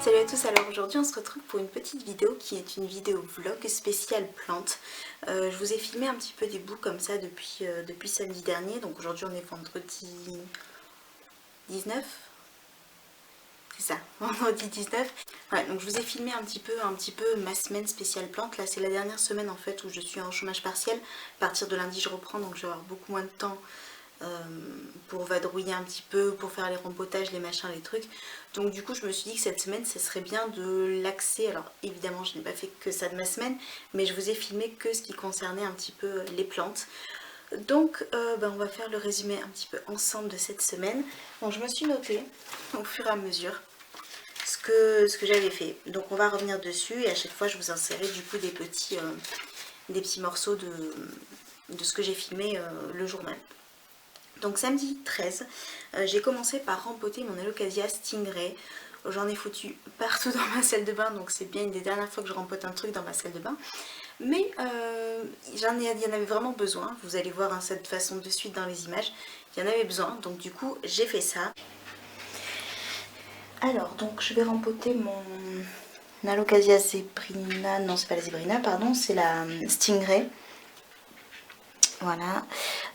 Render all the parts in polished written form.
Salut à tous, alors aujourd'hui on se retrouve pour une petite vidéo qui est une vidéo vlog spéciale plantes. Je vous ai filmé un petit peu des bouts comme ça depuis samedi dernier, donc aujourd'hui on est vendredi 19, c'est ça, vendredi 19. Ouais, donc je vous ai filmé un petit peu ma semaine spéciale plantes. Là c'est la dernière semaine en fait où je suis en chômage partiel. À partir de lundi je reprends, donc je vais avoir beaucoup moins de temps pour vadrouiller un petit peu, pour faire les rempotages, les machins, les trucs. Donc du coup je me suis dit que cette semaine ce serait bien de l'axer. Alors évidemment je n'ai pas fait que ça de ma semaine, mais je vous ai filmé que ce qui concernait un petit peu les plantes. Donc on va faire le résumé un petit peu ensemble de cette semaine. Donc je me suis noté au fur et à mesure ce que j'avais fait. Donc on va revenir dessus et à chaque fois je vous insérerai du coup des petits morceaux de ce que j'ai filmé le jour même. Donc samedi 13, j'ai commencé par rempoter mon Alocasia Stingray. J'en ai foutu partout dans ma salle de bain, donc c'est bien une des dernières fois que je rempote un truc dans ma salle de bain. Mais il y en avait vraiment besoin, vous allez voir hein, cette façon de suite dans les images. Il y en avait besoin, donc du coup j'ai fait ça. Alors donc je vais rempoter mon Alocasia zebrina, non c'est pas la zebrina, pardon, c'est la Stingray. Voilà,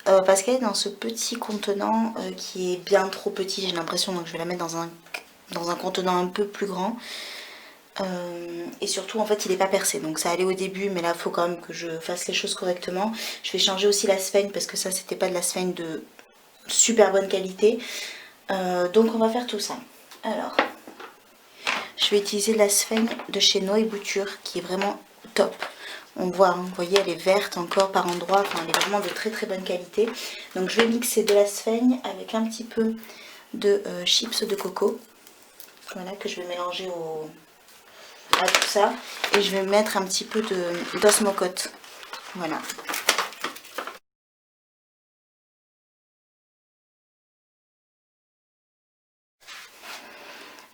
parce qu'elle est dans ce petit contenant qui est bien trop petit, j'ai l'impression, donc je vais la mettre dans un contenant un peu plus grand. Et surtout en fait il n'est pas percé, donc ça allait au début, mais là il faut quand même que je fasse les choses correctement. Je vais changer aussi la sphène parce que ça c'était pas de la sphène de super bonne qualité. Donc on va faire tout ça. Alors, je vais utiliser la sphène de chez Noé Bouture qui est vraiment top. On voit, hein, vous voyez, elle est verte encore par endroits, enfin elle est vraiment de très très bonne qualité. Donc je vais mixer de la sphène avec un petit peu de chips de coco. Voilà, que je vais mélanger à tout ça. Et je vais mettre un petit peu d'osmocote. Voilà.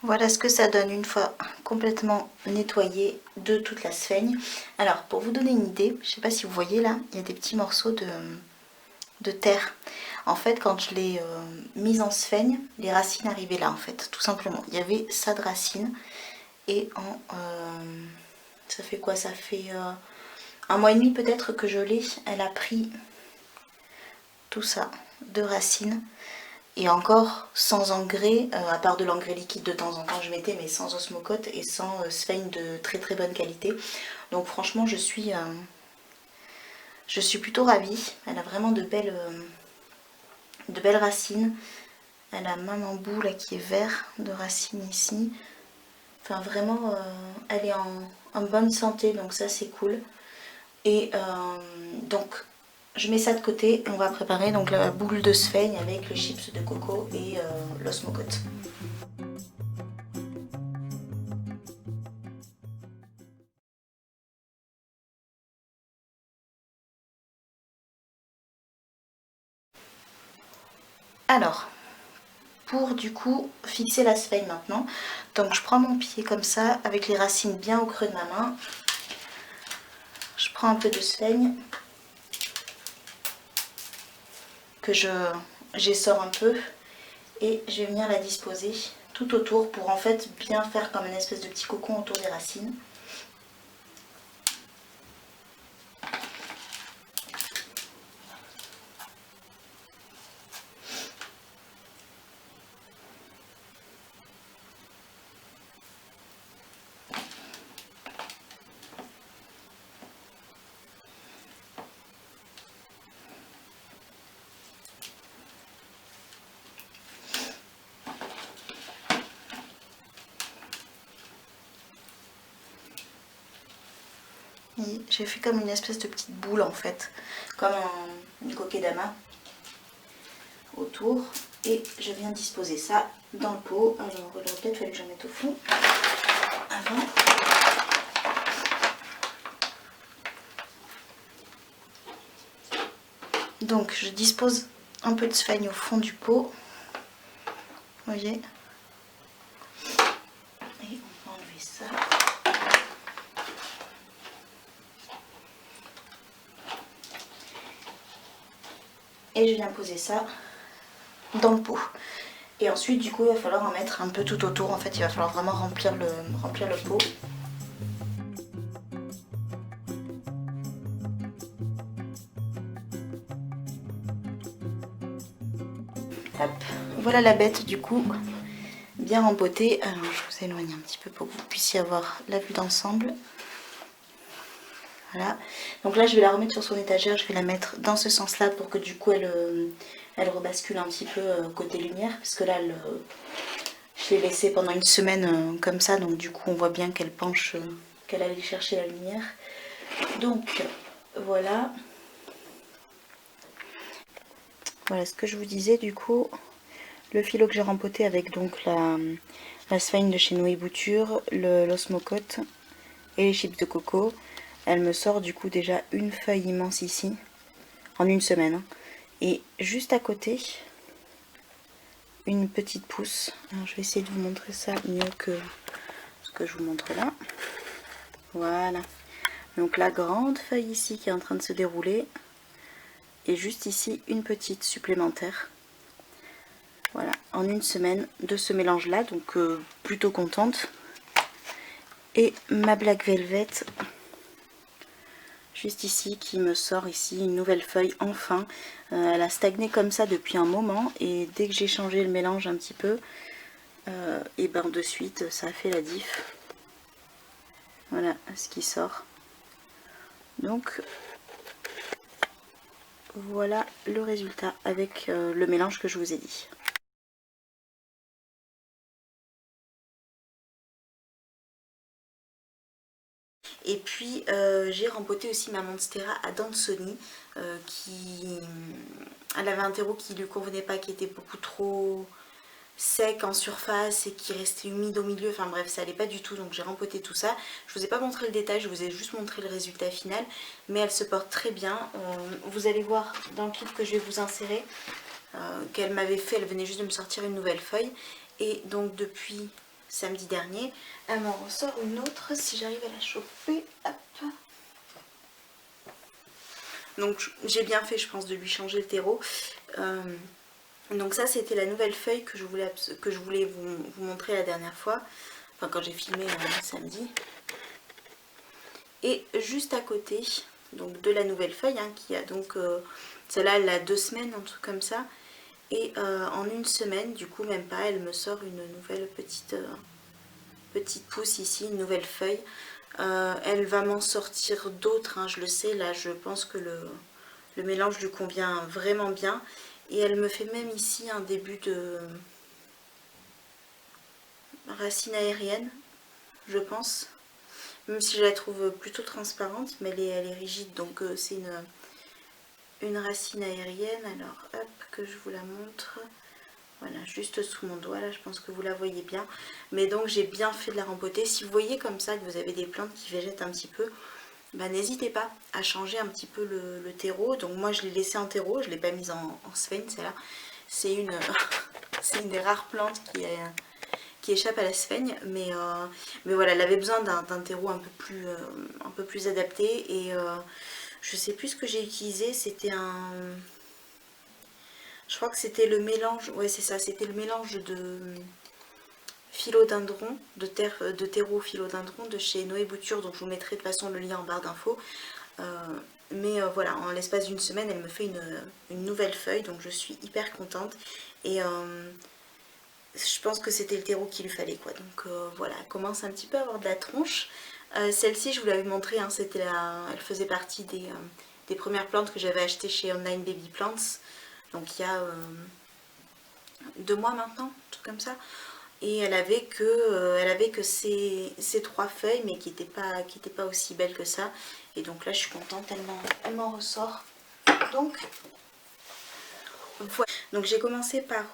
Voilà ce que ça donne une fois complètement nettoyé de toute la sphène. Alors pour vous donner une idée, je ne sais pas si vous voyez là, il y a des petits morceaux de terre. En fait quand je l'ai mise en sphène, les racines arrivaient là en fait, tout simplement. Il y avait ça de racines et ça fait quoi? Ça fait 1 mois et demi peut-être que je l'ai. Elle a pris tout ça de racines. Et encore sans engrais, à part de l'engrais liquide de temps en temps je mettais, mais sans osmocote et sans sphène de très très bonne qualité. Donc franchement je suis plutôt ravie. Elle a vraiment de belles racines. Elle a même un bout là qui est vert de racines ici. Enfin vraiment elle est en bonne santé, donc ça c'est cool. Et donc je mets ça de côté et on va préparer donc la boule de sphène avec les chips de coco et l'osmocote. Alors, pour du coup fixer la sphène maintenant, donc je prends mon pied comme ça avec les racines bien au creux de ma main. Je prends un peu de sphène que j'essore un peu et je vais venir la disposer tout autour pour en fait bien faire comme une espèce de petit cocon autour des racines. J'ai fait comme une espèce de petite boule en fait, comme une kokedama autour, et je viens disposer ça dans le pot. Alors il aurait peut-être fallu que j'en mette au fond avant. Donc je dispose un peu de sphène au fond du pot, vous voyez, et on va enlever ça. Et je viens poser ça dans le pot. Et ensuite du coup il va falloir en mettre un peu tout autour, en fait il va falloir vraiment remplir le pot. Hop. Voilà la bête du coup, bien rempotée. Alors je vous éloigne un petit peu pour que vous puissiez avoir la vue d'ensemble. Voilà, donc là je vais la remettre sur son étagère, je vais la mettre dans ce sens là pour que du coup elle rebascule un petit peu côté lumière, parce que là je l'ai laissée pendant une semaine comme ça, donc du coup on voit bien qu'elle penche, qu'elle allait chercher la lumière. Donc voilà. Voilà ce que je vous disais du coup, le filo que j'ai rempoté avec donc la sphaigne de chez Noé Bouture, l'osmocote et les chips de coco. Elle me sort du coup déjà une feuille immense ici, en une semaine. Hein. Et juste à côté, une petite pousse. Alors, je vais essayer de vous montrer ça mieux que ce que je vous montre là. Voilà. Donc la grande feuille ici qui est en train de se dérouler. Et juste ici, une petite supplémentaire. Voilà, en une semaine de ce mélange là, donc plutôt contente. Et ma Black Velvet, juste ici, qui me sort ici une nouvelle feuille, enfin. Elle a stagné comme ça depuis un moment, et dès que j'ai changé le mélange un petit peu, et ben de suite, ça a fait la diff. Voilà ce qui sort. Donc, voilà le résultat avec le mélange que je vous ai dit. Et puis j'ai rempoté aussi ma Monstera à Dansoni qui... Elle avait un terreau qui lui convenait pas, qui était beaucoup trop sec en surface et qui restait humide au milieu, enfin bref ça allait pas du tout, donc j'ai rempoté tout ça. Je vous ai pas montré le détail, je vous ai juste montré le résultat final, mais elle se porte très bien. Vous allez voir dans le clip que je vais vous insérer qu'elle m'avait fait, elle venait juste de me sortir une nouvelle feuille, et donc depuis samedi dernier, elle m'en ressort une autre, si j'arrive à la choper, hop. Donc j'ai bien fait je pense de lui changer le terreau. Donc ça c'était la nouvelle feuille que je voulais vous montrer la dernière fois, enfin quand j'ai filmé samedi. Et juste à côté donc de la nouvelle feuille, hein, qui a donc, celle-là elle a 2 semaines, un truc comme ça. Et en une semaine, du coup même pas, elle me sort une nouvelle petite pousse ici, une nouvelle feuille. Elle va m'en sortir d'autres, hein, je le sais, là je pense que le mélange lui convient vraiment bien. Et elle me fait même ici un début de racine aérienne, je pense. Même si je la trouve plutôt transparente, mais elle est rigide, donc c'est une racine aérienne. Alors hop, que je vous la montre. Voilà, juste sous mon doigt, là je pense que vous la voyez bien. Mais donc j'ai bien fait de la rempoter. Si vous voyez comme ça que vous avez des plantes qui végètent un petit peu, bah, n'hésitez pas à changer un petit peu le terreau. Donc moi je l'ai laissé en terreau, je ne l'ai pas mise en sphène, celle-là. C'est une, c'est une des rares plantes qui échappe à la sphène. Mais voilà, elle avait besoin d'un terreau un peu plus adapté. Et je sais plus ce que j'ai utilisé, c'était un... Je crois que c'était le mélange, ouais c'est ça, c'était le mélange de philodendron, de terreau philodendron de chez Noé Bouture, donc je vous mettrai de toute façon le lien en barre d'infos. Mais voilà, en l'espace d'une semaine, elle me fait une nouvelle feuille, donc je suis hyper contente. Et je pense que c'était le terreau qu'il lui fallait, quoi. Donc voilà, elle commence un petit peu à avoir de la tronche. Celle-ci, je vous l'avais montré, hein, elle faisait partie des premières plantes que j'avais achetées chez Online Baby Plants. Donc il y a 2 mois maintenant, un truc comme ça. Et elle avait que ces 3 feuilles, mais qui n'étaient pas aussi belles que ça. Et donc là je suis contente, elle m'en ressort. Donc voilà. Donc j'ai commencé par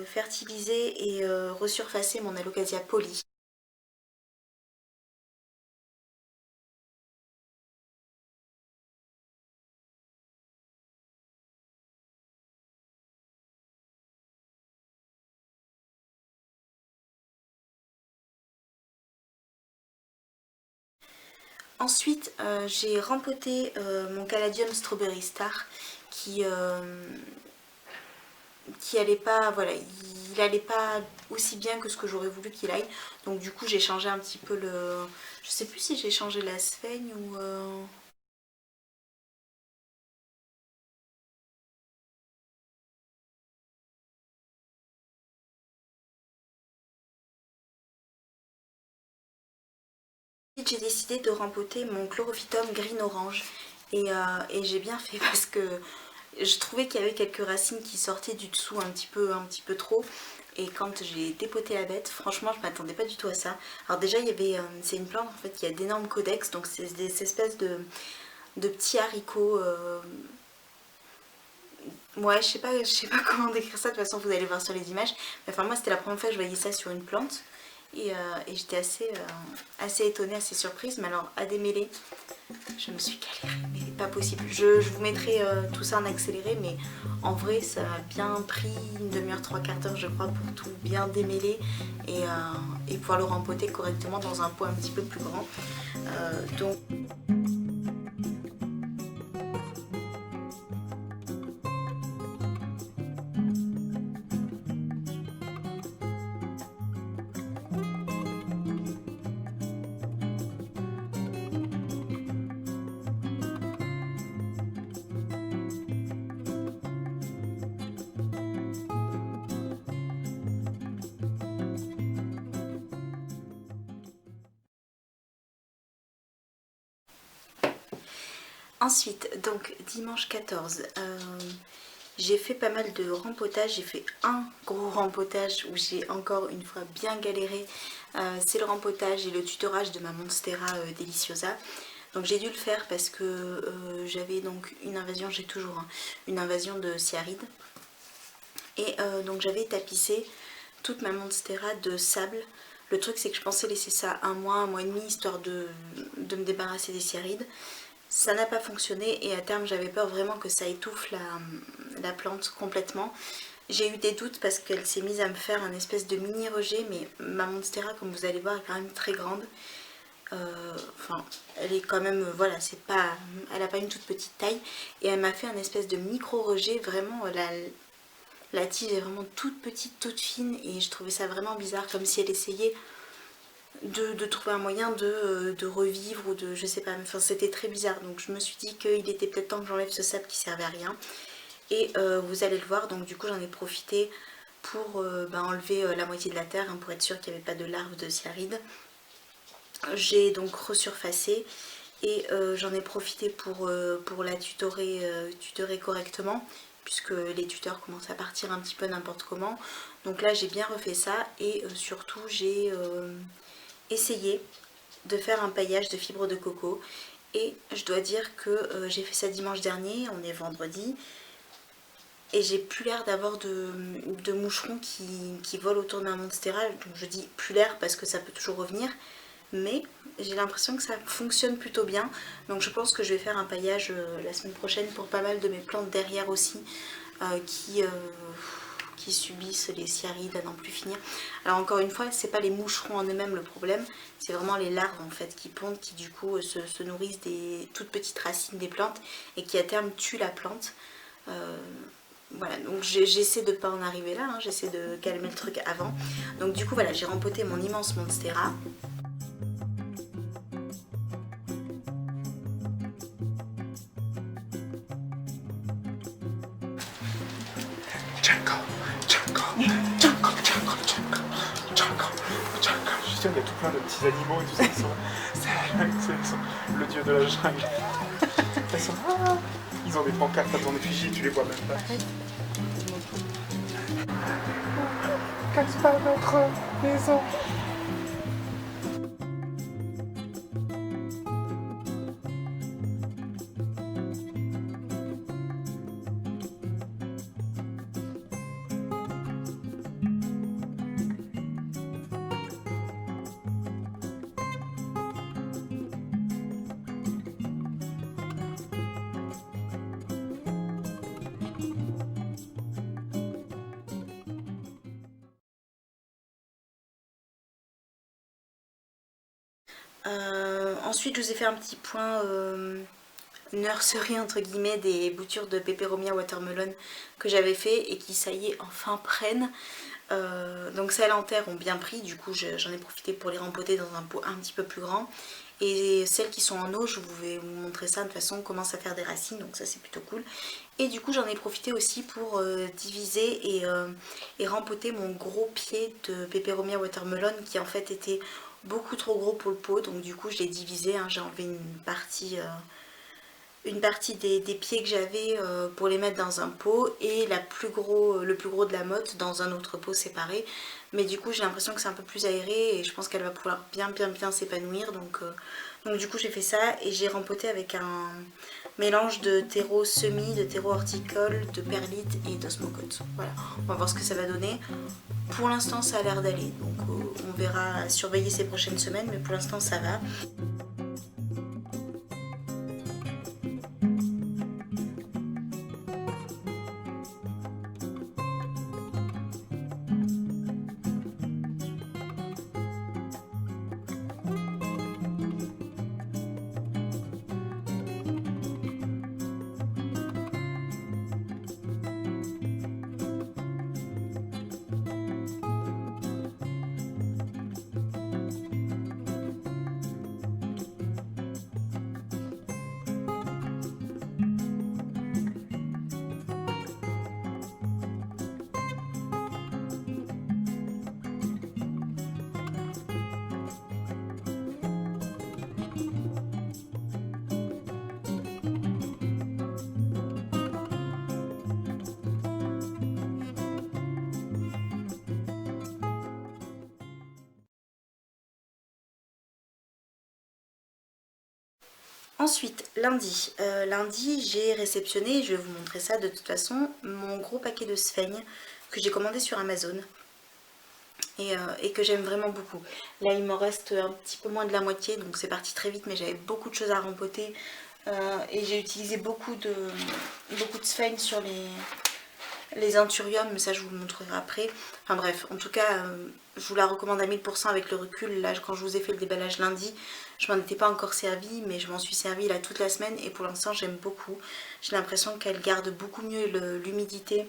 fertiliser et resurfacer mon Alocasia Poly. Ensuite, j'ai rempoté mon Caladium Strawberry Star qui allait pas, voilà, il allait pas aussi bien que ce que j'aurais voulu qu'il aille. Donc du coup j'ai changé un petit peu le... Je sais plus si j'ai changé la sphaigne ou... J'ai décidé de rempoter mon Chlorophytum green orange et j'ai bien fait parce que je trouvais qu'il y avait quelques racines qui sortaient du dessous un petit peu trop. Et quand j'ai dépoté la bête, franchement je m'attendais pas du tout à ça. Alors déjà il y avait, c'est une plante en fait qui a d'énormes codex, donc c'est des espèces de petits haricots. Ouais, je sais pas comment décrire ça, de toute façon vous allez voir sur les images. Mais enfin moi c'était la première fois que je voyais ça sur une plante. Et j'étais assez étonnée, assez surprise. Mais alors à démêler, je me suis galérée, mais pas possible. Je vous mettrai tout ça en accéléré, mais en vrai ça m'a bien pris une demi-heure, trois quarts d'heure je crois pour tout bien démêler et pouvoir le rempoter correctement dans un pot un petit peu plus grand. Donc ensuite, donc dimanche 14, j'ai fait pas mal de rempotage. J'ai fait un gros rempotage où j'ai encore une fois bien galéré. C'est le rempotage et le tutorage de ma Monstera Deliciosa. Donc j'ai dû le faire parce que j'avais donc une invasion, j'ai toujours hein, une invasion de Cyarid. Et donc j'avais tapissé toute ma Monstera de sable. Le truc c'est que je pensais laisser ça un mois et demi histoire de me débarrasser des Cyarides. Ça n'a pas fonctionné et à terme j'avais peur vraiment que ça étouffe la plante complètement. J'ai eu des doutes parce qu'elle s'est mise à me faire un espèce de mini rejet, mais ma Monstera comme vous allez voir est quand même très grande. Enfin elle est quand même, voilà, c'est pas, elle a pas une toute petite taille et elle m'a fait un espèce de micro rejet, vraiment la tige est vraiment toute petite, toute fine et je trouvais ça vraiment bizarre, comme si elle essayait de trouver un moyen de revivre ou de, je sais pas, enfin c'était très bizarre. Donc je me suis dit qu'il était peut-être temps que j'enlève ce sable qui servait à rien. Et vous allez le voir, donc du coup j'en ai profité pour enlever la moitié de la terre hein, pour être sûr qu'il n'y avait pas de larves de Cyarides. J'ai donc resurfacé et j'en ai profité pour la tutorer correctement puisque les tuteurs commencent à partir un petit peu n'importe comment. Donc là j'ai bien refait ça et surtout j'ai essayé de faire un paillage de fibres de coco et je dois dire que j'ai fait ça dimanche dernier, on est vendredi et j'ai plus l'air d'avoir de moucherons qui volent autour de ma Monstera. Donc je dis plus l'air parce que ça peut toujours revenir, mais j'ai l'impression que ça fonctionne plutôt bien. Donc je pense que je vais faire un paillage la semaine prochaine pour pas mal de mes plantes derrière aussi qui subissent les Cyarides à n'en plus finir. Alors encore une fois, c'est pas les moucherons en eux-mêmes le problème, c'est vraiment les larves en fait qui pondent, qui du coup se nourrissent des toutes petites racines des plantes et qui à terme tuent la plante. Voilà, donc j'essaie de pas en arriver là, hein, j'essaie de calmer le truc avant. Donc du coup voilà, j'ai rempoté mon immense Monstera. Django, Django, Django, Django, Django, Django, Django. Je suis sûr qu'il y a tout plein de petits animaux et tout ça qui sont là. C'est le dieu de la jungle. Ils sont là. Ils ont des pancartes à ton effigie, tu les vois même pas. Casse pas notre maison. Ensuite je vous ai fait un petit point nurserie entre guillemets des boutures de Peperomia Watermelon que j'avais fait et qui ça y est enfin prennent. Donc celles en terre ont bien pris, du coup j'en ai profité pour les rempoter dans un pot un petit peu plus grand. Et celles qui sont en eau, je vais vous montrer ça de toute façon, on commence à faire des racines, donc ça c'est plutôt cool. Et du coup j'en ai profité aussi pour diviser et rempoter mon gros pied de Peperomia Watermelon qui en fait était beaucoup trop gros pour le pot, donc du coup je l'ai divisé, hein, j'ai enlevé une partie des pieds que j'avais pour les mettre dans un pot et le plus gros de la motte dans un autre pot séparé. Mais du coup j'ai l'impression que c'est un peu plus aéré et je pense qu'elle va pouvoir bien s'épanouir. Donc du coup j'ai fait ça et j'ai rempoté avec un mélange de terreau semi, de terreau horticole, de perlite et d'osmocote. Voilà, on va voir ce que ça va donner. Pour l'instant ça a l'air d'aller, donc on verra surveiller ces prochaines semaines, mais pour l'instant ça va. Ensuite, lundi. Lundi, j'ai réceptionné, je vais vous montrer ça de toute façon, mon gros paquet de sphènes que j'ai commandé sur Amazon et que j'aime vraiment beaucoup. Là, il m'en reste un petit peu moins de la moitié, donc c'est parti très vite, mais j'avais beaucoup de choses à rempoter et j'ai utilisé beaucoup de sphènes sur les anthuriums, mais ça je vous le montrerai après. Enfin bref, en tout cas, je vous la recommande à 1000% avec le recul. Là, quand je vous ai fait le déballage lundi, je m'en étais pas encore servi, mais je m'en suis servi là toute la semaine et pour l'instant j'aime beaucoup. J'ai l'impression qu'elle garde beaucoup mieux l'humidité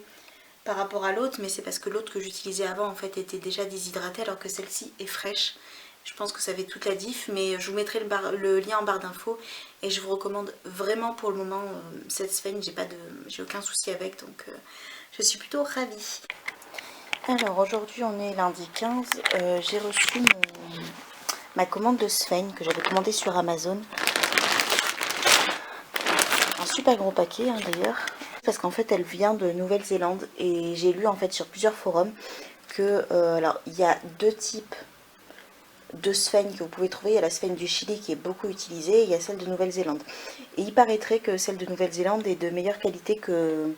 par rapport à l'autre, mais c'est parce que l'autre que j'utilisais avant en fait était déjà déshydratée alors que celle-ci est fraîche. Je pense que ça fait toute la diff, mais je vous mettrai le lien en barre d'infos et je vous recommande vraiment pour le moment cette sphène. J'ai aucun souci avec, donc je suis plutôt ravie. Alors aujourd'hui on est lundi 15, j'ai reçu ma commande de sphène que j'avais commandée sur Amazon. Un super gros paquet hein, d'ailleurs, parce qu'en fait elle vient de Nouvelle-Zélande et j'ai lu en fait sur plusieurs forums que alors il y a deux types de sphènes que vous pouvez trouver. Il y a la sphène du Chili qui est beaucoup utilisée et il y a celle de Nouvelle-Zélande. Et il paraîtrait que celle de Nouvelle-Zélande est de meilleure qualité que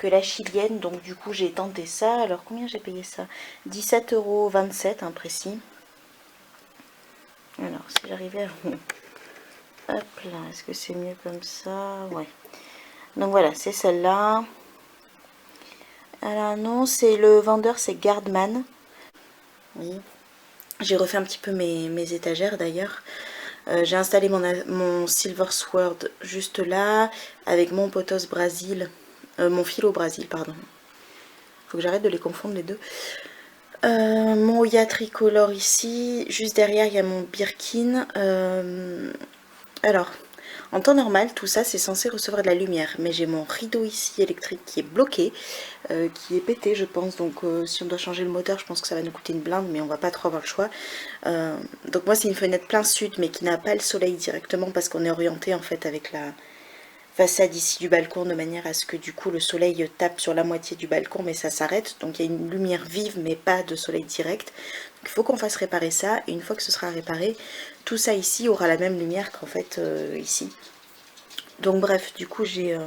la chilienne, donc du coup j'ai tenté ça. Alors combien j'ai payé ça? 17,27 € hein, précis. Alors si j'arrivais à... Hop là, est-ce que c'est mieux comme ça? Ouais. Donc voilà, c'est celle-là. Alors non, c'est le vendeur, c'est Gardman. Oui. J'ai refait un petit peu mes étagères d'ailleurs. J'ai installé mon Silver Sword juste là, avec mon Pothos Brasil, mon Philo Brasil, pardon. Faut que j'arrête de les confondre les deux. Mon Oya Tricolore ici, juste derrière il y a mon Birkin. Alors, en temps normal, tout ça c'est censé recevoir de la lumière, mais j'ai mon rideau ici électrique qui est bloqué, qui est pété je pense, donc si on doit changer le moteur je pense que ça va nous coûter une blinde, mais on va pas trop avoir le choix. Donc moi c'est une fenêtre plein sud mais qui n'a pas le soleil directement parce qu'on est orienté en fait avec la façade ici du balcon de manière à ce que du coup le soleil tape sur la moitié du balcon mais ça s'arrête, donc il y a une lumière vive mais pas de soleil direct. Donc il faut qu'on fasse réparer ça et une fois que ce sera réparé, tout ça ici aura la même lumière qu'en fait ici. Donc bref, du coup j'ai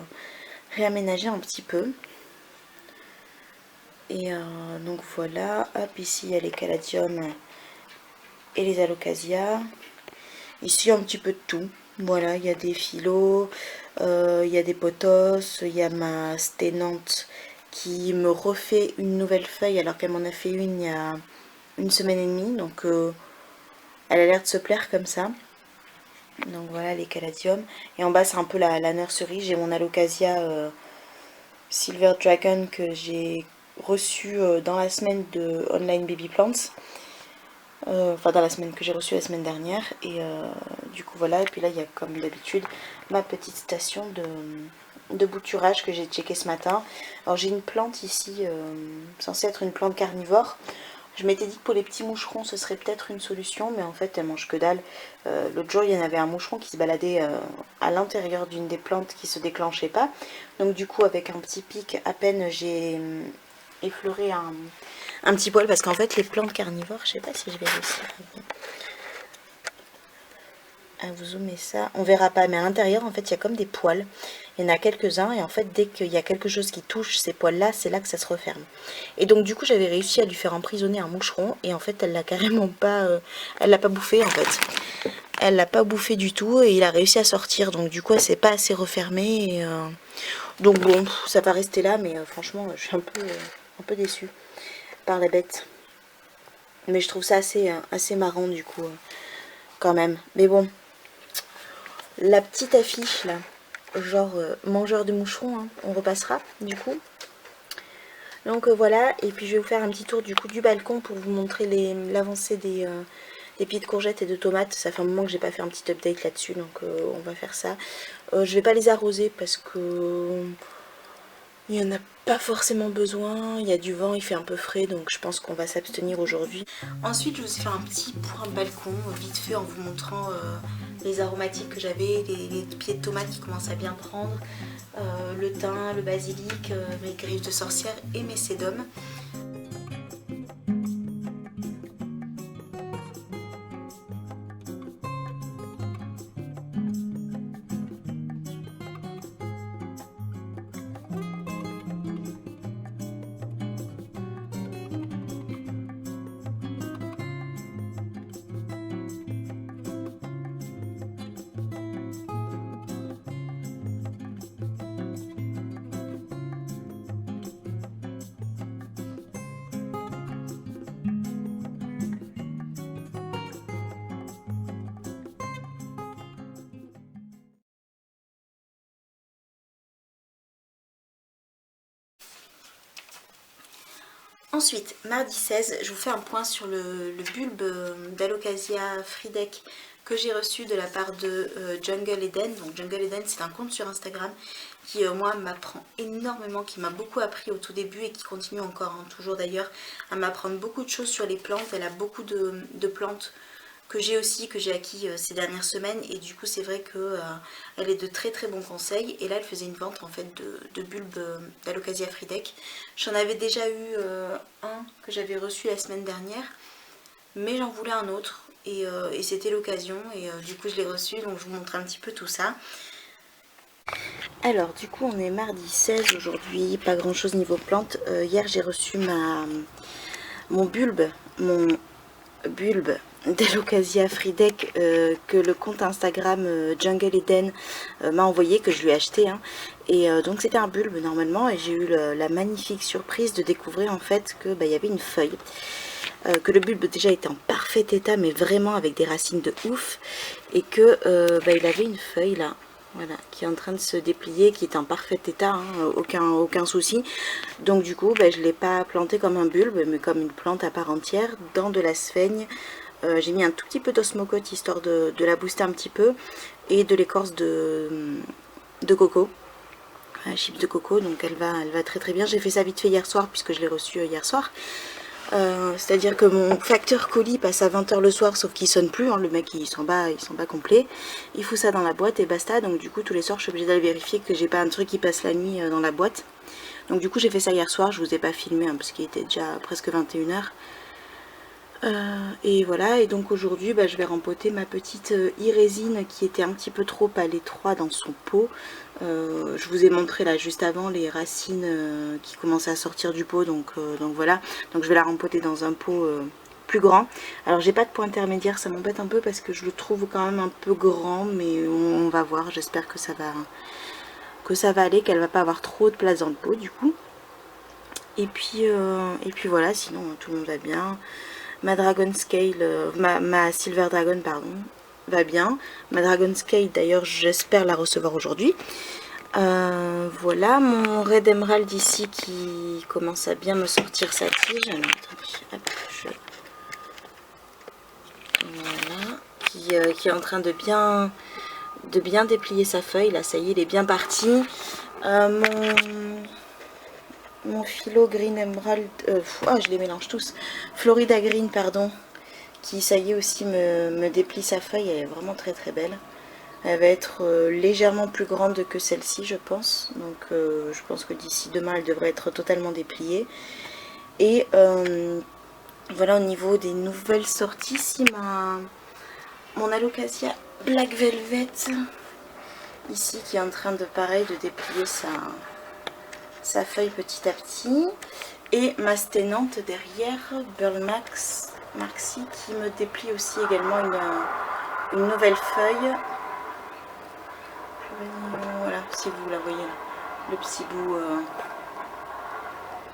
réaménagé un petit peu. Et donc voilà, hop, ici il y a les caladiums et les alocasia. Ici un petit peu de tout. Voilà, il y a des philos, il y a des pothos, il y a ma sténante qui me refait une nouvelle feuille alors qu'elle m'en a fait une il y a une semaine et demie. Donc elle a l'air de se plaire comme ça. Donc voilà les caladiums. Et en bas c'est un peu la nursery. J'ai mon alocasia Silver Dragon que j'ai reçu dans la semaine de Online Baby Plants. Enfin dans la semaine que j'ai reçue la semaine dernière. Et du coup voilà. Et puis là il y a comme d'habitude ma petite station de bouturage que j'ai checké ce matin. Alors j'ai une plante ici, censée être une plante carnivore. Je m'étais dit que pour les petits moucherons ce serait peut-être une solution, mais en fait elle mange que dalle. L'autre jour il y en avait un moucheron qui se baladait à l'intérieur d'une des plantes qui se déclenchait pas. Donc du coup avec un petit pic à peine j'ai effleuré un petit poil, parce qu'en fait les plantes carnivores, je sais pas si je vais réussir à vous zoomer ça, on verra pas, mais à l'intérieur en fait il y a comme des poils. Il y en a quelques-uns et en fait dès qu'il y a quelque chose qui touche ces poils là, c'est là que ça se referme. Et donc du coup j'avais réussi à lui faire emprisonner un moucheron et en fait elle l'a carrément pas, elle l'a pas bouffé en fait. Elle l'a pas bouffé du tout et il a réussi à sortir, donc du coup elle s'est pas assez refermée et, donc bon ça va rester là, mais franchement je suis un peu déçue par la bête. Mais je trouve ça assez marrant du coup quand même. Mais bon, la petite affiche là, genre mangeur de moucherons, hein, on repassera du coup. Donc voilà, et puis je vais vous faire un petit tour du coup du balcon pour vous montrer l'avancée des pieds de courgettes et de tomates. Ça fait un moment que j'ai pas fait un petit update là-dessus, donc on va faire ça. Je vais pas les arroser parce que il n'y en a pas forcément besoin, il y a du vent, il fait un peu frais, donc je pense qu'on va s'abstenir aujourd'hui. Ensuite je vous ai fait un petit point balcon vite fait en vous montrant les aromatiques que j'avais, les pieds de tomates qui commencent à bien prendre, le thym, le basilic, mes griffes de sorcière et mes sédums. Ensuite, mardi 16, je vous fais un point sur le bulbe d'Alocasia Fridek que j'ai reçu de la part de Jungle Eden. Donc Jungle Eden, c'est un compte sur Instagram qui moi m'apprend énormément, qui m'a beaucoup appris au tout début et qui continue encore, hein, toujours d'ailleurs, à m'apprendre beaucoup de choses sur les plantes. Elle a beaucoup de plantes que j'ai aussi, que j'ai acquis ces dernières semaines, et du coup c'est vrai que elle est de très très bons conseils. Et là elle faisait une vente en fait de bulbes d'Alocasia Fridek. J'en avais déjà eu un que j'avais reçu la semaine dernière, mais j'en voulais un autre et c'était l'occasion, et du coup je l'ai reçu, donc je vous montre un petit peu tout ça. Alors du coup on est mardi 16 aujourd'hui, pas grand chose niveau plante. Hier j'ai reçu mon bulbe d'Alocasia Fridek que le compte Instagram Jungle Eden m'a envoyé, que je lui ai acheté, hein. Et donc c'était un bulbe normalement, et j'ai eu la magnifique surprise de découvrir en fait que y avait une feuille, que le bulbe déjà était en parfait état, mais vraiment avec des racines de ouf, et que il avait une feuille là, voilà, qui est en train de se déplier, qui est en parfait état, hein, aucun souci. Donc du coup je ne l'ai pas planté comme un bulbe, mais comme une plante à part entière dans de la sphaigne. J'ai mis un tout petit peu d'osmocote histoire de la booster un petit peu, et de l'écorce de coco, chips de coco. Donc elle va très très bien. J'ai fait ça vite fait hier soir puisque je l'ai reçu hier soir. C'est à dire que mon facteur colis passe à 20 h le soir, sauf qu'il sonne plus, hein. Le mec il s'en bat complet. Il fout ça dans la boîte et basta. Donc du coup tous les soirs je suis obligée d'aller vérifier que j'ai pas un truc qui passe la nuit dans la boîte. Donc du coup j'ai fait ça hier soir. Je vous ai pas filmé, hein, parce qu'il était déjà presque 21 h. Et voilà, et donc aujourd'hui je vais rempoter ma petite irésine qui était un petit peu trop à l'étroit dans son pot. Je vous ai montré là juste avant les racines qui commençaient à sortir du pot, donc voilà. Donc je vais la rempoter dans un pot plus grand. Alors j'ai pas de pot intermédiaire, ça m'embête un peu parce que je le trouve quand même un peu grand, mais on va voir. J'espère que ça va aller, qu'elle va pas avoir trop de place dans le pot du coup. Et puis voilà, sinon tout le monde va bien. Ma Dragon Scale, ma Silver Dragon, pardon, va bien. Ma Dragon's Gate d'ailleurs j'espère la recevoir aujourd'hui. Voilà mon Red Emerald ici qui commence à bien me sortir sa tige. Alors, attendez, hop, voilà, qui est en train de bien déplier sa feuille. Là ça y est, il est bien parti. Mon Philo Green Emerald, je les mélange tous, Florida Green pardon, qui ça y est aussi me déplie sa feuille. Elle est vraiment très très belle. Elle va être légèrement plus grande que celle-ci je pense, donc je pense que d'ici demain elle devrait être totalement dépliée. Et voilà, au niveau des nouvelles sorties, ici mon Alocasia Black Velvet ici qui est en train de pareil de déplier sa feuille petit à petit, et ma sténante derrière Burl Maxi qui me déplie aussi également une nouvelle feuille. Voilà, si vous la voyez, le petit bout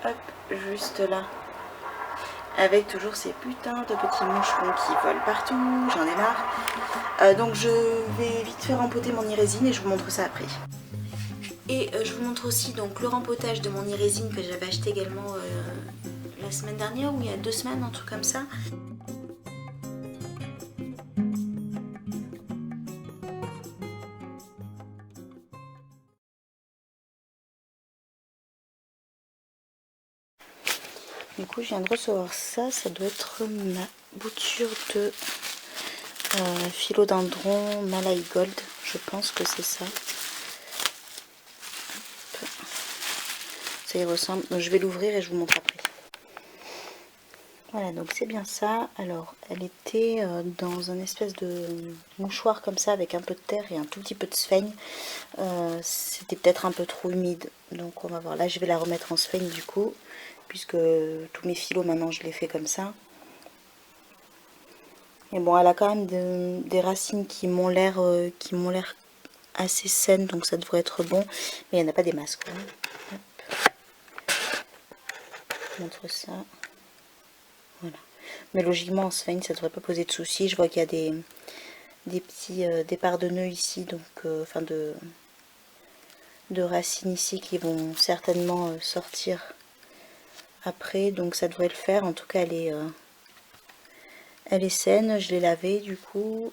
hop, juste là, avec toujours ces putains de petits moucherons qui volent partout, j'en ai marre. Donc je vais vite faire rempoter mon irésine et je vous montre ça après. Et je vous montre aussi donc le rempotage de mon irésine que j'avais acheté également la semaine dernière, ou il y a 2 semaines, un truc comme ça. Du coup je viens de recevoir ça, ça doit être ma bouture de philodendron Malai Gold, je pense que c'est ça. Ça y ressemble, donc je vais l'ouvrir et je vous montre après. Voilà, donc c'est bien ça. Alors elle était dans un espèce de mouchoir comme ça avec un peu de terre et un tout petit peu de sphaigne. C'était peut-être un peu trop humide, donc on va voir. Là je vais la remettre en sphaigne du coup, puisque tous mes philos maintenant je les fais comme ça. Et bon, elle a quand même des racines qui m'ont l'air assez saines, donc ça devrait être bon, mais il n'y en a pas des masses quoi. Je montre ça. Voilà. Mais logiquement en sphaigne ça devrait pas poser de soucis. Je vois qu'il y a des petits départs de nœuds ici, donc enfin de racines ici qui vont certainement sortir après, donc ça devrait le faire. En tout cas elle est saine, je l'ai lavée du coup.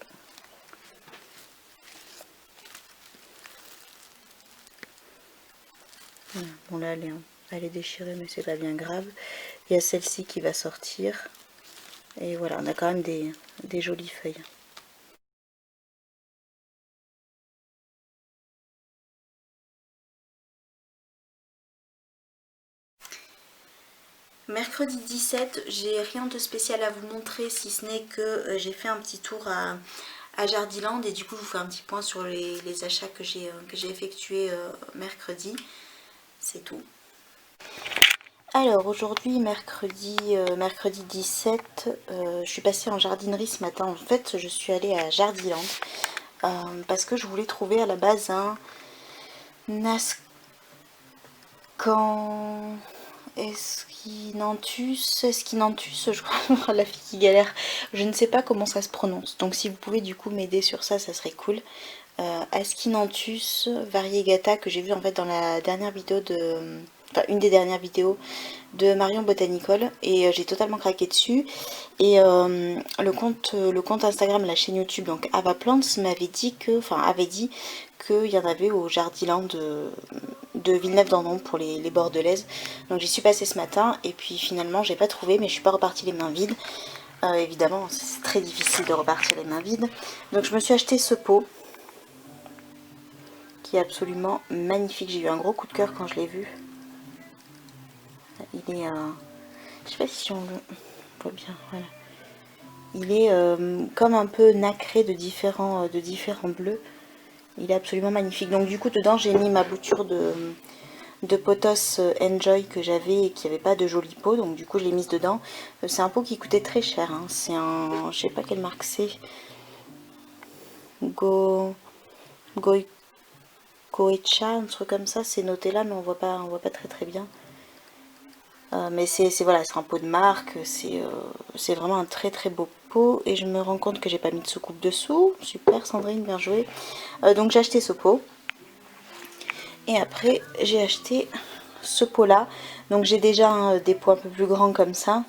Voilà. Bon là elle est déchirée mais c'est pas bien grave. Il y a celle-ci qui va sortir et voilà, on a quand même des jolies feuilles. Mercredi 17, j'ai rien de spécial à vous montrer si ce n'est que j'ai fait un petit tour à Jardiland et du coup je vous fais un petit point sur les achats que j'ai effectués mercredi, c'est tout. Alors aujourd'hui mercredi 17, je suis passée en jardinerie ce matin. En fait je suis allée à Jardiland parce que je voulais trouver à la base un Nascan Esquinanthus, je crois, la fille qui galère, je ne sais pas comment ça se prononce, donc si vous pouvez du coup m'aider sur ça, ça serait cool. Esquinanthus variegata que j'ai vu en fait dans la dernière vidéo de... Enfin, une des dernières vidéos de Marion Botanical, et j'ai totalement craqué dessus. Et le compte Instagram, la chaîne YouTube, donc Ava Plants, avait dit qu'il y en avait au Jardiland de Villeneuve-d'Andon pour les bordelaises. Donc j'y suis passée ce matin et puis finalement j'ai pas trouvé, mais je suis pas repartie les mains vides. Évidemment c'est très difficile de repartir les mains vides. Donc je me suis acheté ce pot qui est absolument magnifique. J'ai eu un gros coup de cœur quand je l'ai vu. Il est, je sais pas si on le voit bien, voilà. Il est comme un peu nacré de différents bleus. Il est absolument magnifique. Donc du coup dedans j'ai mis ma bouture de pothos Enjoy que j'avais et qui n'avait pas de jolie peau. Donc du coup je l'ai mise dedans. C'est un pot qui coûtait très cher. Hein. C'est un, je sais pas quelle marque c'est. Goecha, un truc comme ça. C'est noté là mais on voit pas très bien. Mais voilà, c'est un pot de marque, c'est vraiment un très très beau pot. Et je me rends compte que j'ai pas mis de soucoupe dessous. Super Sandrine, bien joué. Donc j'ai acheté ce pot. Et après j'ai acheté ce pot là. Donc j'ai déjà des pots un peu plus grands comme ça.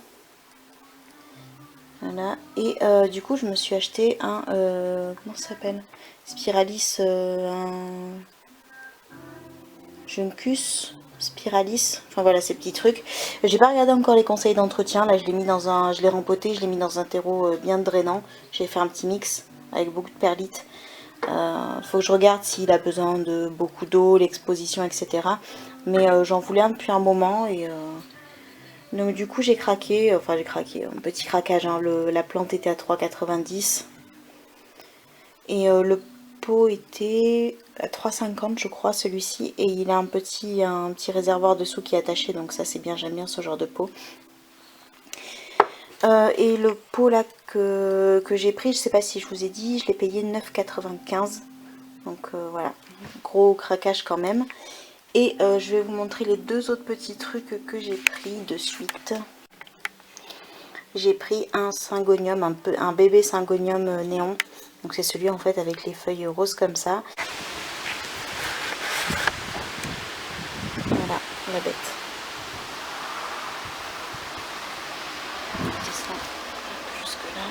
Voilà. Et du coup je me suis acheté un... comment ça s'appelle? Spiralis, un Juncus Spiralis, enfin voilà ces petits trucs. J'ai pas regardé encore les conseils d'entretien, là je l'ai mis dans un, je l'ai rempoté, je l'ai mis dans un terreau bien drainant. J'ai fait un petit mix avec beaucoup de perlite. Faut que je regarde s'il a besoin de beaucoup d'eau, l'exposition, etc. Mais j'en voulais un depuis un moment et donc du coup j'ai craqué, enfin j'ai craqué, un petit craquage, hein. La plante était à 3,90 et le pot était à 3,50 je crois celui-ci, et il a un petit réservoir dessous qui est attaché, donc ça c'est bien, j'aime bien ce genre de pot. Et le pot là que j'ai pris, je sais pas si je vous ai dit, je l'ai payé 9,95, donc voilà, gros craquage quand même. Et je vais vous montrer les deux autres petits trucs que j'ai pris de suite. J'ai pris un syngonium, un bébé syngonium néon. Donc c'est celui en fait avec les feuilles roses comme ça. Voilà, la bête. On descend jusque là.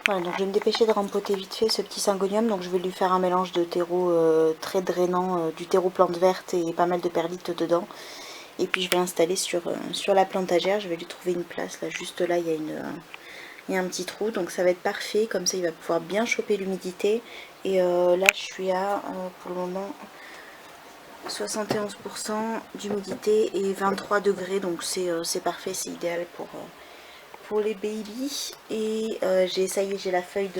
Voilà, donc je vais me dépêcher de rempoter vite fait ce petit syngonium. Donc je vais lui faire un mélange de terreau très drainant, du terreau plante verte et pas mal de perlite dedans. Et puis je vais l'installer sur la plantagère. Je vais lui trouver une place. Là, juste là, il y a un petit trou. Donc ça va être parfait. Comme ça, il va pouvoir bien choper l'humidité. Et là, je suis à, pour le moment, 71% d'humidité et 23 degrés. Donc c'est parfait, c'est idéal pour les babies. Et ça y est, j'ai la feuille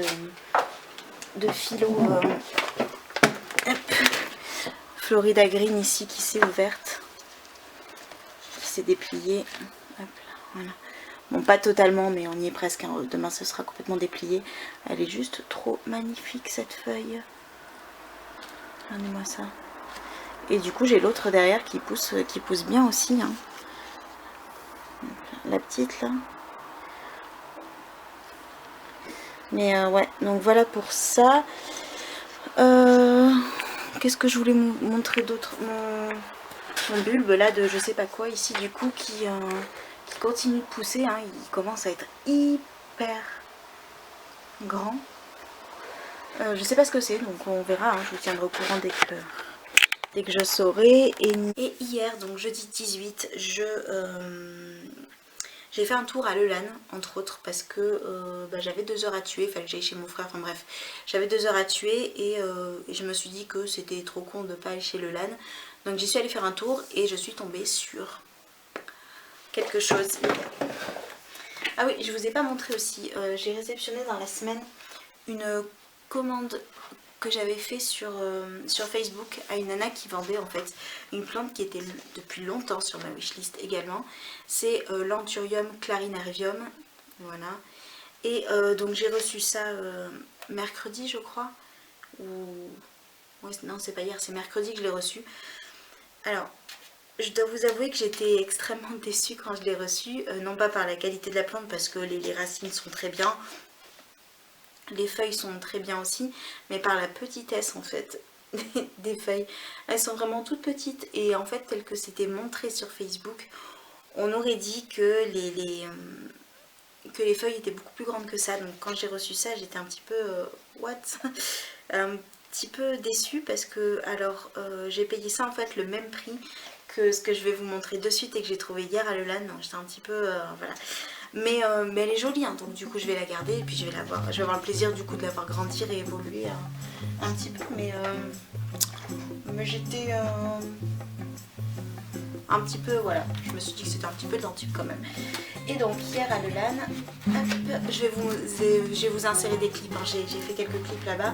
de philo Florida Green ici qui s'est ouverte, qui s'est dépliée. Hop là, voilà. Bon, pas totalement, mais on y est presque, hein. Demain ce sera complètement déplié. Elle est juste trop magnifique cette feuille. Regardez-moi ça. Et du coup j'ai l'autre derrière qui pousse bien aussi, hein. La petite là. Mais ouais, donc voilà pour ça. Qu'est-ce que je voulais vous montrer d'autre? Mon bulbe là de je sais pas quoi ici, du coup, qui continue de pousser, hein. Il commence à être hyper grand. Je sais pas ce que c'est, donc on verra, hein. Je vous tiendrai au courant dès que je saurai. Et hier, donc jeudi 18, j'ai fait un tour à Lelanne, entre autres, parce que j'avais 2 heures à tuer, il fallait que j'aille chez mon frère, enfin bref, j'avais 2 heures à tuer et je me suis dit que c'était trop con de ne pas aller chez Lelanne. Donc j'y suis allée faire un tour et je suis tombée sur quelque chose. Ah oui, je vous ai pas montré aussi, j'ai réceptionné dans la semaine une commande que j'avais fait sur Facebook à une nana qui vendait en fait une plante qui était depuis longtemps sur ma wishlist également. C'est l'Anthurium clarinarium, voilà. Et donc j'ai reçu ça mercredi je crois, ou ouais, non c'est pas hier, c'est mercredi que je l'ai reçu. Alors je dois vous avouer que j'étais extrêmement déçue quand je l'ai reçu, non pas par la qualité de la plante parce que les racines sont très bien, les feuilles sont très bien aussi, mais par la petitesse en fait des feuilles. Elles sont vraiment toutes petites et en fait tel que c'était montré sur Facebook, on aurait dit que les feuilles étaient beaucoup plus grandes que ça. Donc quand j'ai reçu ça, j'étais un petit peu what un petit peu déçue parce que alors j'ai payé ça en fait le même prix que ce que je vais vous montrer de suite et que j'ai trouvé hier à Lelanne. Donc j'étais un petit peu voilà. Mais elle est jolie, hein, donc du coup je vais la garder et puis je vais avoir le plaisir du coup de la voir grandir et évoluer un petit peu. Mais Mais j'étais un petit peu, voilà, je me suis dit que c'était un petit peu dans le type quand même. Et donc hier à Lelan, je vais vous insérer des clips, hein. J'ai fait quelques clips là-bas.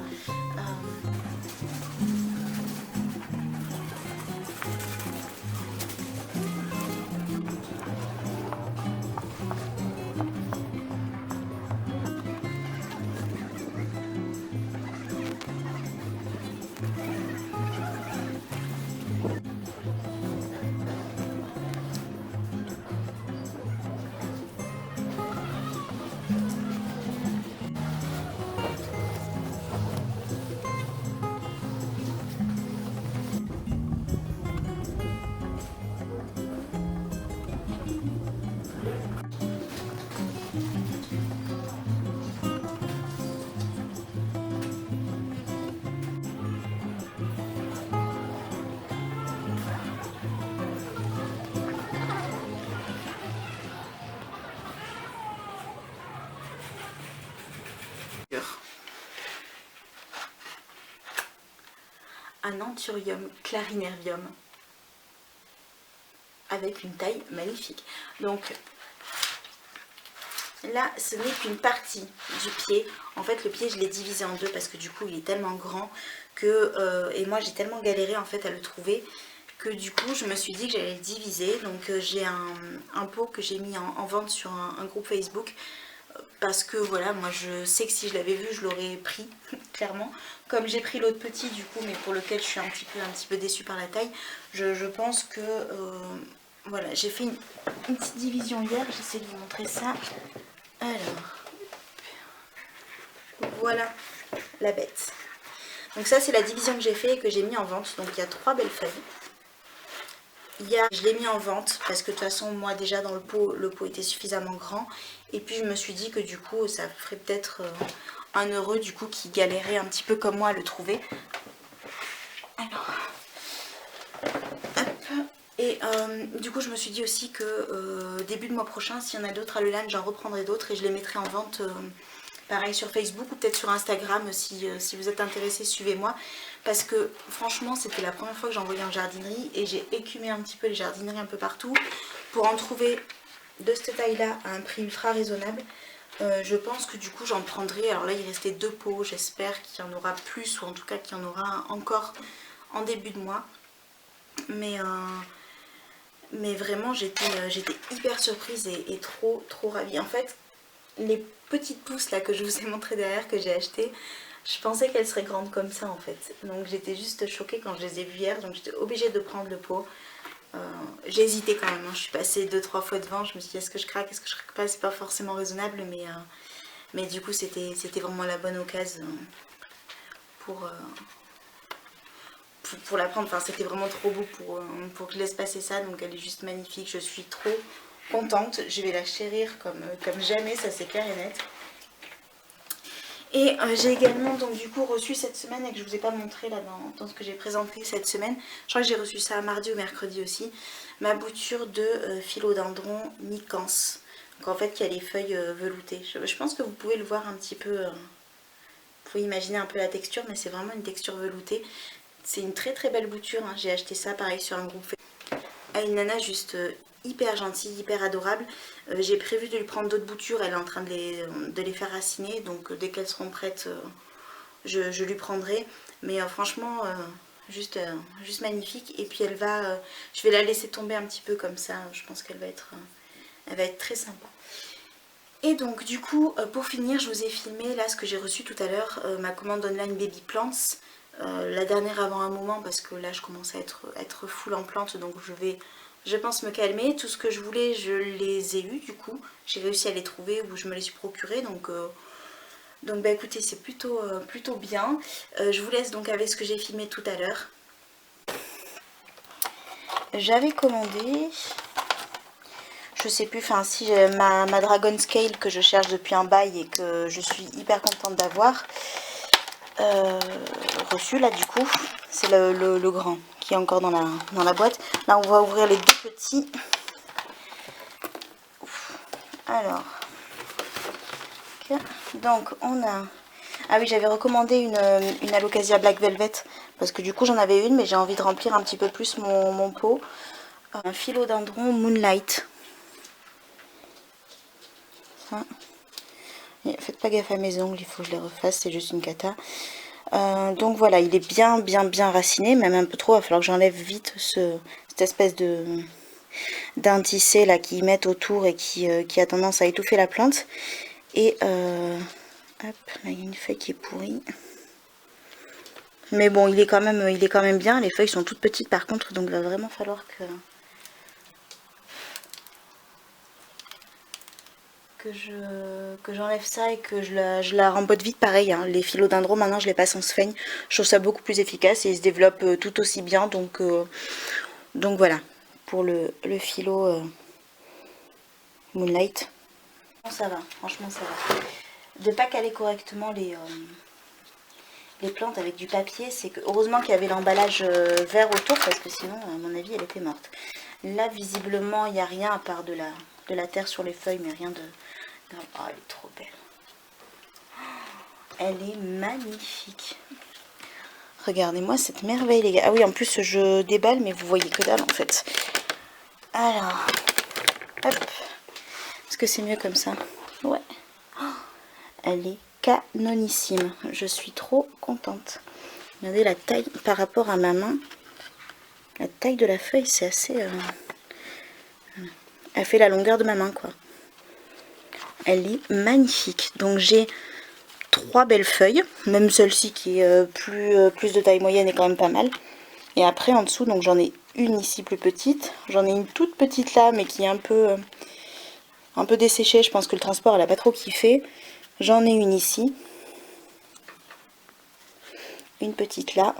Un anthurium clarinervium avec une taille magnifique. Donc là ce n'est qu'une partie du pied. En fait le pied je l'ai divisé en deux parce que du coup il est tellement grand que et moi j'ai tellement galéré en fait à le trouver que du coup je me suis dit que j'allais le diviser. Donc j'ai un pot que j'ai mis en vente sur un groupe Facebook. Parce que voilà, moi je sais que si je l'avais vu, je l'aurais pris, clairement. Comme j'ai pris l'autre petit du coup, mais pour lequel je suis un petit peu déçue par la taille, je pense que voilà, j'ai fait une petite division hier, j'essaie de vous montrer ça. Alors, voilà la bête. Donc ça c'est la division que j'ai fait et que j'ai mis en vente. Donc il y a 3 belles feuilles. Je l'ai mis en vente parce que de toute façon moi déjà dans le pot était suffisamment grand et puis je me suis dit que du coup ça ferait peut-être un heureux du coup qui galérait un petit peu comme moi à le trouver. Alors hop. Et du coup je me suis dit aussi que début de mois prochain s'il y en a d'autres à Lelan j'en reprendrai d'autres et je les mettrai en vente pareil sur Facebook ou peut-être sur Instagram si vous êtes intéressés, suivez-moi. Parce que franchement c'était la première fois que j'envoyais en jardinerie et j'ai écumé un petit peu les jardineries un peu partout pour en trouver de cette taille là à un prix ultra raisonnable. Je pense que du coup j'en prendrai, alors là il restait 2 pots, j'espère qu'il y en aura plus ou en tout cas qu'il y en aura encore en début de mois. Mais vraiment j'étais hyper surprise et trop ravie. En fait les petites pousses là que je vous ai montré derrière que j'ai acheté, je pensais qu'elles seraient grandes comme ça en fait. Donc j'étais juste choquée quand je les ai vues hier, donc j'étais obligée de prendre le pot. J'ai hésité quand même, hein. Je suis passée 2-3 fois devant, je me suis dit est-ce que je craque, est-ce que je craque pas, c'est pas forcément raisonnable mais du coup c'était vraiment la bonne occasion pour la prendre. Enfin c'était vraiment trop beau pour que je laisse passer ça, donc elle est juste magnifique, je suis trop contente, je vais la chérir comme jamais, ça c'est clair et net. Et j'ai également donc du coup reçu cette semaine et que je vous ai pas montré là dans ce que j'ai présenté cette semaine, je crois que j'ai reçu ça mardi ou mercredi aussi, ma bouture de philodendron micans. Donc en fait il y a les feuilles veloutées, je pense que vous pouvez le voir un petit peu, vous pouvez imaginer un peu la texture, mais c'est vraiment une texture veloutée. C'est une très belle bouture, hein. J'ai acheté ça pareil sur un groupe à une nana juste hyper gentille, hyper adorable. J'ai prévu de lui prendre d'autres boutures, elle est en train de les faire raciner, donc dès qu'elles seront prêtes je lui prendrai. Mais franchement juste magnifique. Et puis je vais la laisser tomber un petit peu comme ça, je pense qu'elle va être très sympa. Et donc du coup pour finir je vous ai filmé là ce que j'ai reçu tout à l'heure, ma commande online Baby Plants. La dernière avant un moment parce que là je commence à être full en plantes, donc je pense me calmer. Tout ce que je voulais je les ai eu du coup, j'ai réussi à les trouver ou je me les suis procurés, donc bah écoutez c'est plutôt bien. Je vous laisse donc avec ce que j'ai filmé tout à l'heure. J'avais commandé, je sais plus, enfin si ma Dragon Scale que je cherche depuis un bail et que je suis hyper contente d'avoir reçu là du coup, c'est le grand qui est encore dans la boîte. Là on va ouvrir les 2 petits. Alors donc on a, Ah oui, j'avais recommandé une Alocasia Black Velvet parce que du coup j'en avais une, mais j'ai envie de remplir un petit peu plus mon pot. Un philodendron Moonlight. Ça. Et faites pas gaffe à mes ongles, il faut que je les refasse, c'est juste une cata. Donc voilà, il est bien raciné, même un peu trop. Il va falloir que j'enlève vite cette espèce d'un tissé là qu'ils mettent autour et qui a tendance à étouffer la plante. Et hop, là il y a une feuille qui est pourrie. Mais bon, il est quand même bien. Les feuilles sont toutes petites par contre, donc il va vraiment falloir que j'enlève ça et que je la rembotte vite. Pareil, hein, les philodendrons maintenant je les passe en sphaigne. Je trouve ça beaucoup plus efficace et ils se développent tout aussi bien. Donc voilà, pour le philo Moonlight. Ça va, franchement ça va. De pas caler correctement les plantes avec du papier, c'est que heureusement qu'il y avait l'emballage vert autour parce que sinon à mon avis elle était morte. Là visiblement il n'y a rien à part de la terre sur les feuilles, mais rien de... Oh, elle est trop belle. Elle est magnifique. Regardez-moi cette merveille les gars. Ah oui, en plus je déballe mais vous voyez que dalle en fait. Alors, hop. Est-ce que c'est mieux comme ça? Ouais. Oh, elle est canonissime. Je suis trop contente. Regardez la taille par rapport à ma main. La taille de la feuille, c'est assez... Elle fait la longueur de ma main, quoi. Elle est magnifique. Donc j'ai 3 belles feuilles. Même celle-ci qui est plus de taille moyenne est quand même pas mal. Et après, en dessous, donc j'en ai une ici plus petite. J'en ai une toute petite là, mais qui est un peu desséchée. Je pense que le transport, elle a pas trop kiffé. J'en ai une ici. Une petite là.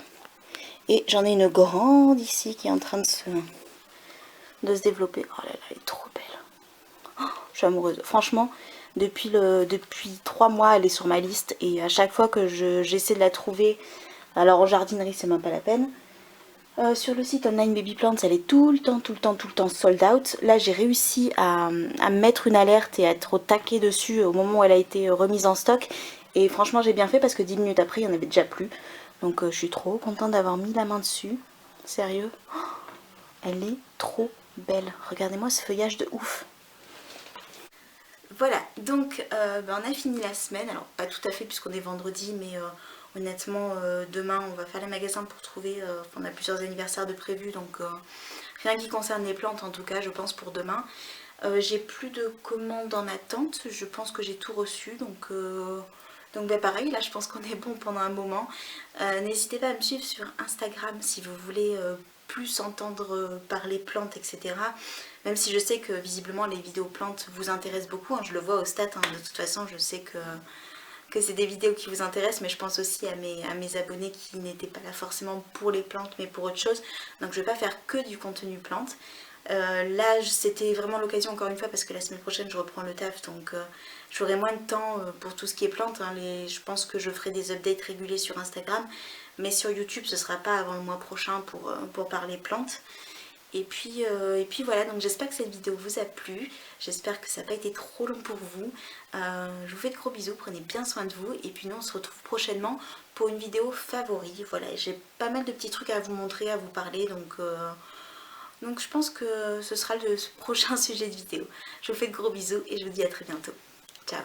Et j'en ai une grande ici qui est en train de se développer. Oh là là, elle est trop belle. Oh, je suis amoureuse. Franchement, depuis 3 mois, elle est sur ma liste. Et à chaque fois que j'essaie de la trouver, alors en jardinerie, c'est même pas la peine. Sur le site Online Baby Plants, elle est tout le temps sold out. Là, j'ai réussi à mettre une alerte et à être au taquet dessus au moment où elle a été remise en stock. Et franchement, j'ai bien fait parce que 10 minutes après, il n'y en avait déjà plus. Donc, je suis trop contente d'avoir mis la main dessus. Sérieux. Oh, elle est trop belle. Regardez-moi ce feuillage de ouf. Voilà, donc on a fini la semaine. Alors, pas tout à fait puisqu'on est vendredi, mais... honnêtement, demain on va faire les magasins pour trouver, on a plusieurs anniversaires de prévus, donc rien qui concerne les plantes en tout cas, je pense pour demain. J'ai plus de commandes en attente, je pense que j'ai tout reçu, donc bah, pareil, là je pense qu'on est bon pendant un moment. N'hésitez pas à me suivre sur Instagram si vous voulez plus entendre parler plantes, etc. Même si je sais que visiblement les vidéos plantes vous intéressent beaucoup, hein, je le vois au stats, hein, de toute façon je sais que c'est des vidéos qui vous intéressent, mais je pense aussi à mes abonnés qui n'étaient pas là forcément pour les plantes mais pour autre chose. Donc je vais pas faire que du contenu plante. Là c'était vraiment l'occasion encore une fois parce que la semaine prochaine je reprends le taf, donc j'aurai moins de temps pour tout ce qui est plantes, hein. Je pense que je ferai des updates réguliers sur Instagram, mais sur YouTube ce sera pas avant le mois prochain pour parler plantes. Et puis voilà, donc j'espère que cette vidéo vous a plu, j'espère que ça n'a pas été trop long pour vous. Je vous fais de gros bisous, prenez bien soin de vous, et puis nous on se retrouve prochainement pour une vidéo favori. Voilà, j'ai pas mal de petits trucs à vous montrer, à vous parler, donc je pense que ce sera le prochain sujet de vidéo. Je vous fais de gros bisous et je vous dis à très bientôt. Ciao.